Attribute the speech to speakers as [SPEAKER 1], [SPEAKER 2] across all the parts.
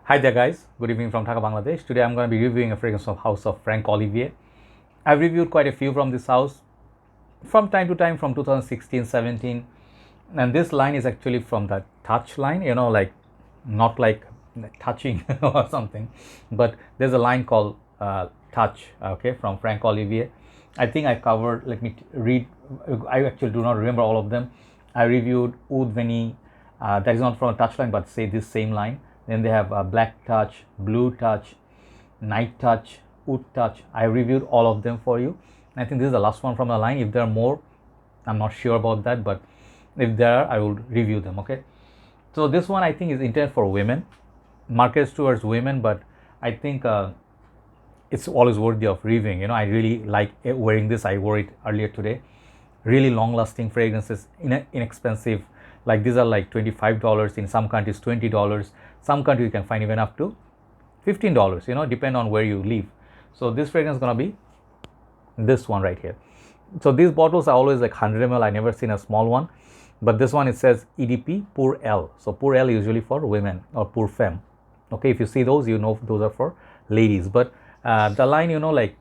[SPEAKER 1] Hi there guys, good evening from Dhaka, Bangladesh. Today I'm going to be reviewing a fragrance of house of Franck Olivier. I've reviewed quite a few from this house from time to time from 2016, 17, and this line is actually from the touch line, like not like touching or something, but there's a line called touch, okay, from Franck Olivier. I think I covered, let me read, I actually do not remember all of them. I reviewed Oud Veni, that is not from a touch line, but say this same line. Then they have Black Touch, Blue Touch, Night Touch, Oud Touch. I reviewed all of them for you. I think this is the last one from the line. If there are more, I'm not sure about that, but if there are, I will review them. Okay. So this one I think is intended for women, markets towards women, but I think it's always worthy of reviewing. I really like wearing this. I wore it earlier today. Really long lasting fragrances, inexpensive. Like these are like $25, in some countries $20, some countries you can find even up to $15, depend on where you live. So this fragrance is gonna be this one right here. So these bottles are always like 100 ml. I never seen a small one, but this one, it says EDP pour L. So pour L usually for women or pour femme. Okay, if you see those, those are for ladies. But the line, like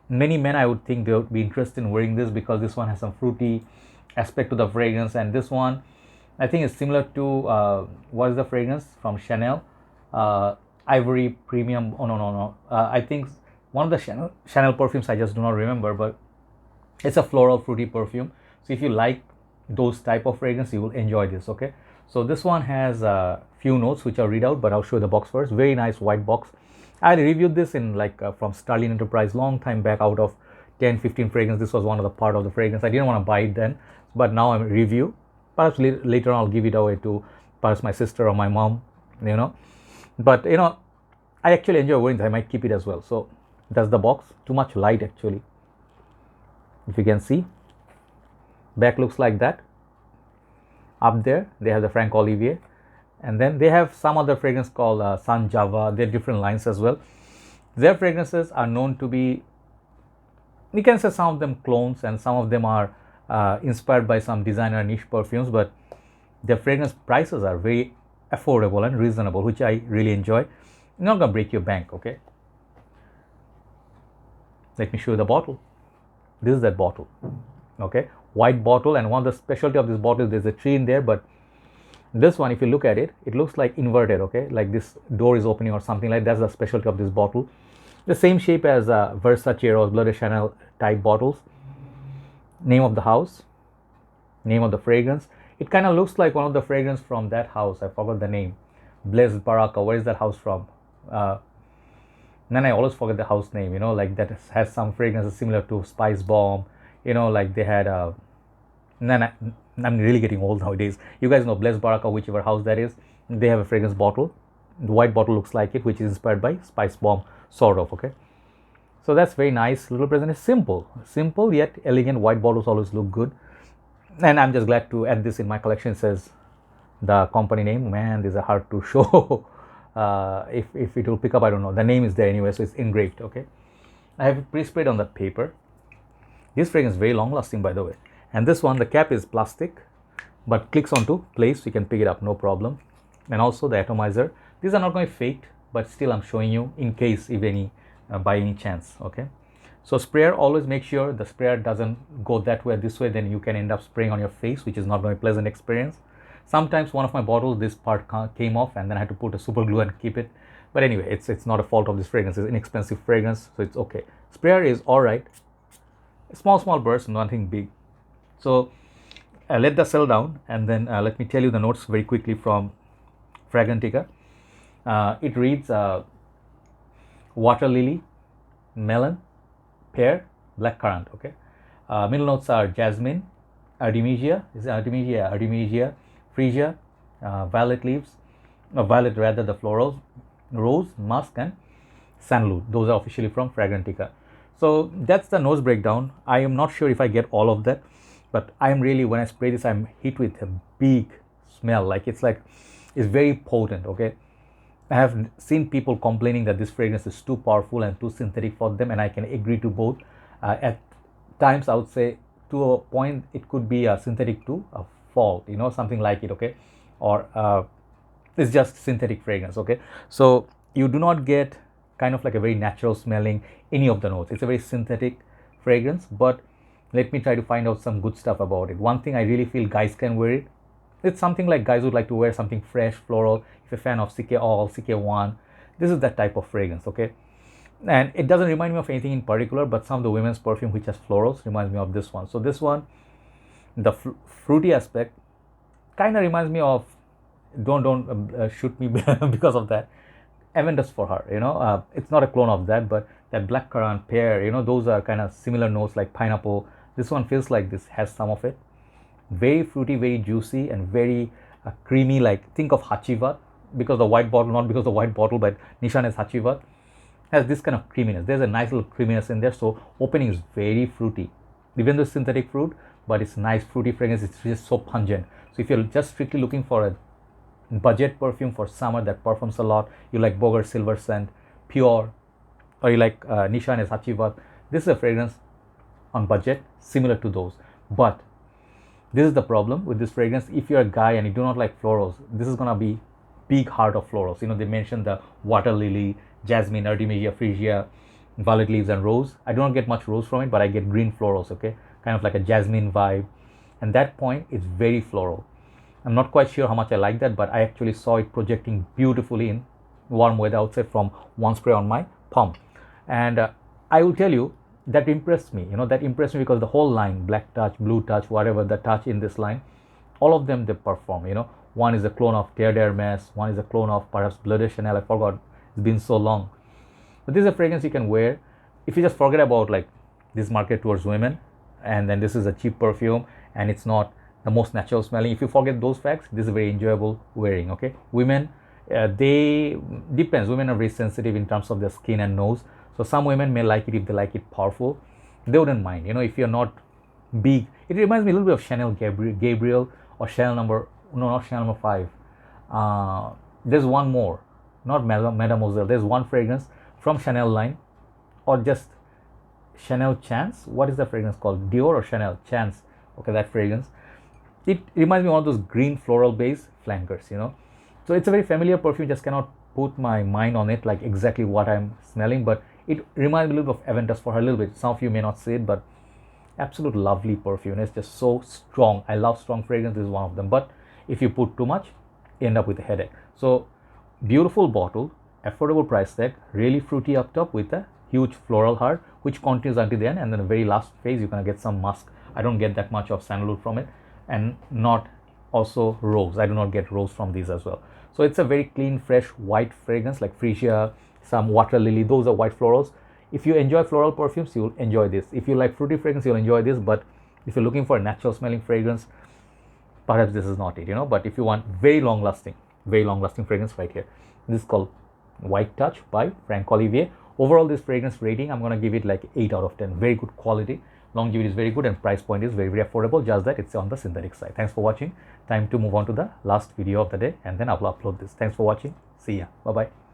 [SPEAKER 1] many men, I would think they would be interested in wearing this because this one has some fruity aspect to the fragrance, and this one I think is similar to what is the fragrance from Chanel, Ivory Premium. Oh no. I think one of the Chanel perfumes, I just do not remember, but it's a floral fruity perfume. So if you like those type of fragrance, you will enjoy this. Okay, so this one has a few notes which I'll read out, but I'll show you the box first. Very nice white box. I reviewed this in like from Sterling Enterprise long time back. Out of 10-15 fragrance, this was one of the part of the fragrance. I didn't want to buy it then, but now I'm review. Perhaps later on I'll give it away to perhaps my sister or my mom, but I actually enjoy wearing it. I might keep it as well. So that's the box. Too much light actually. If you can see, back looks like that. Up there they have the Franck Olivier, and then they have some other fragrance called Sun Java. They're different lines as well. Their fragrances are known to be, you can say, some of them clones and some of them are inspired by some designer niche perfumes, but their fragrance prices are very affordable and reasonable, which I really enjoy. Not gonna break your bank. Okay, let me show you the bottle. This is that bottle. Okay, white bottle, and one of the specialty of this bottle is there's a tree in there, but this one, if you look at it, it looks like inverted. Okay, like this door is opening or something like that. That's the specialty of this bottle. The same shape as Versace or Bleu de Chanel type bottles. Name of the house, name of the fragrance. It kind of looks like one of the fragrance from that house. I forgot the name. Blaise Baraka. Where is that house from? Then I always forget the house name. Like that has some fragrances similar to Spice Bomb. Like they had. Then I'm really getting old nowadays. You guys know Blaise Baraka, whichever house that is. They have a fragrance bottle. The white bottle looks like it, which is inspired by Spice Bomb, sort of. Okay. So that's very nice. Little present is simple yet elegant. White bottles always look good, and I'm just glad to add this in my collection. It says the company name. Man, these are hard to show. If it will pick up, I don't know. The name is there anyway, so it's engraved. Okay, I have it pre-sprayed on the paper. This fragrance is very long lasting, by the way. And this one, the cap is plastic, but clicks onto place, so you can pick it up, no problem. And also the atomizer. These are not going to fade, but still I'm showing you in case, if any, by any chance. Okay, so sprayer, always make sure the sprayer doesn't go that way or this way, then you can end up spraying on your face, which is not going to be a pleasant experience. Sometimes one of my bottles, this part came off, and then I had to put a super glue and keep it. But anyway, it's not a fault of this fragrance. It's inexpensive fragrance, so it's okay. Sprayer is all right. Small bursts, nothing big. So let that settle down, and then let me tell you the notes very quickly from Fragrantica. It reads water lily, melon, pear, black currant. Okay, middle notes are jasmine, artemisia, freesia, violet leaves, violet rather, the florals, rose, musk, and sandalwood. Those are officially from Fragrantica. So that's the nose breakdown. I am not sure if I get all of that, but I am really, when I spray this, I'm hit with a big smell. Like it's very potent. Okay, I have seen people complaining that this fragrance is too powerful and too synthetic for them, and I can agree to both. At times, I would say to a point it could be synthetic to a fault, something like it. Okay, or It's just synthetic fragrance, okay? So you do not get kind of like a very natural smelling any of the notes. It's a very synthetic fragrance, but let me try to find out some good stuff about it. One thing I really feel guys can wear it. It's something like guys would like to wear something fresh, floral. If you're a fan of CK All, CK1, this is that type of fragrance, okay? And it doesn't remind me of anything in particular, but some of the women's perfume which has florals reminds me of this one. So this one, the fruity aspect kind of reminds me of, don't shoot me because of that, Amin Dust for Her, you know. It's not a clone of that, but that blackcurrant, pear, you know, those are kind of similar notes like pineapple. This one feels like this has some of it. Very fruity, very juicy, and very creamy, like think of Hachivat, because the white bottle, not because the white bottle, but Nishan is Hachivat, has this kind of creaminess. There's a nice little creaminess in there, so opening is very fruity. Even though it's synthetic fruit, but it's nice fruity fragrance. It's just so pungent. So if you're just strictly looking for a budget perfume for summer that performs a lot, you like Bogart Silver Scent, Pure, or you like Nishan is Hachivat, this is a fragrance on budget similar to those. But this is the problem with this fragrance. If you're a guy and you do not like florals, this is gonna be big heart of florals. You know, they mentioned the water lily, jasmine, artemisia, freesia, violet leaves, and rose. I do not get much rose from it, but I get green florals, okay? Kind of like a jasmine vibe. And that point, it's very floral. I'm not quite sure how much I like that, but I actually saw it projecting beautifully in warm weather outside from one spray on my palm. And I will tell you, that impressed me. You know, that impressed me because the whole line, black touch, blue touch, whatever the touch in this line, all of them, they perform. You know, one is a clone of Terre d'Hermès, one is a clone of perhaps Bleu de Chanel. I forgot, it's been so long. But this is a fragrance you can wear if you just forget about like this market towards women, and then this is a cheap perfume and it's not the most natural smelling. If you forget those facts, this is very enjoyable wearing, okay? Women, they depends. Women are very sensitive in terms of their skin and nose. So some women may like it if they like it powerful. They wouldn't mind, you know, if you're not big. It reminds me a little bit of Chanel Gabriel or Chanel number, no, not Chanel number 5. There's one more, not Mademoiselle. There's one fragrance from Chanel line, or just Chanel Chance. What is the fragrance called? Dior or Chanel Chance? Okay, that fragrance. It reminds me of one of those green floral base flankers, you know. So it's a very familiar perfume, just cannot put my mind on it like exactly what I'm smelling, but it reminds me a little bit of Amin Dust for Her a little bit. Some of you may not see it, but absolute lovely perfume. It's just so strong. I love strong fragrance. This is one of them. But if you put too much, you end up with a headache. So beautiful bottle, affordable price tag, really fruity up top with a huge floral heart, which continues until the end. And then the very last phase, you're gonna get some musk. I don't get that much of sandalwood from it, and not also rose. I do not get rose from these as well. So it's a very clean, fresh, white fragrance like freesia, some water lily. Those are white florals. If you enjoy floral perfumes, you'll enjoy this. If you like fruity fragrance, you'll enjoy this. But if you're looking for a natural smelling fragrance, perhaps this is not it, you know. But if you want very long lasting fragrance, right here, this is called White Touch by Franck Olivier. Overall, this fragrance rating, I'm gonna give it like 8 out of 10. Very good quality, longevity is very good, and price point is very, very affordable. Just that it's on the synthetic side. Thanks for watching. Time to move on to the last video of the day, and then I'll upload this. Thanks for watching. See ya. Bye bye.